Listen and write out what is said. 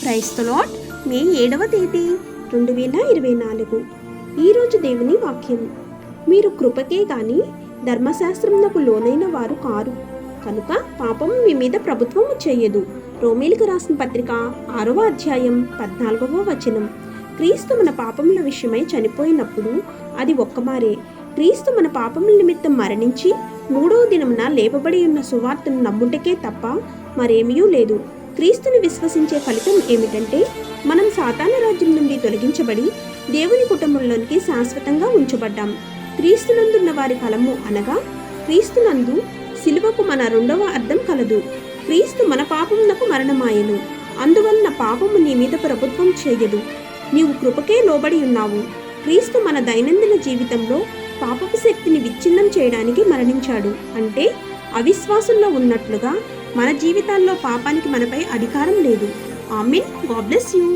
Praise the lord. మే 7వ తేదీ 2024. ఈరోజు దేవుని వాక్యం. మీరు కృపకే గాని ధర్మశాస్త్రమునకు లోనైన వారు కారు కనుక పాపం మీ మీద ప్రభుత్వము చేయదు. రోమీలకు రాసిన పత్రిక 6వ అధ్యాయం 14వ వచనం. క్రీస్తు మన పాపముల విషయమై చనిపోయినప్పుడు అది ఒక్కమారే. క్రీస్తు మన పాపముల నిమిత్తం మరణించి 3వ దినమున లేపబడి ఉన్న సువార్తను నమ్ముటకే తప్ప మరేమీ లేదు. క్రీస్తుని విశ్వసించే ఫలితం ఏమిటంటే మనం సాతాను రాజ్యం నుండి తొలగించబడి దేవుని కుటుంబంలోనికి శాశ్వతంగా ఉంచబడ్డాం. క్రీస్తునందున్న వారి ఫలము అనగా క్రీస్తునందు సిలువకు మన రెండవ అర్థం కలదు. క్రీస్తు మన పాపమునకు మరణమాయెను, అందువలన పాపము నీ మీద ప్రభుత్వం చేయదు. నీవు కృపకే లోబడి ఉన్నావు. క్రీస్తు మన దైనందిన జీవితంలో పాపపు శక్తిని విచ్ఛిన్నం చేయడానికి మరణించాడు. అంటే అవిశ్వాసంలో ఉన్నట్లుగా మన జీవితాల్లో పాపానికి మనపై అధికారం లేదు. ఆమేన్. God bless you.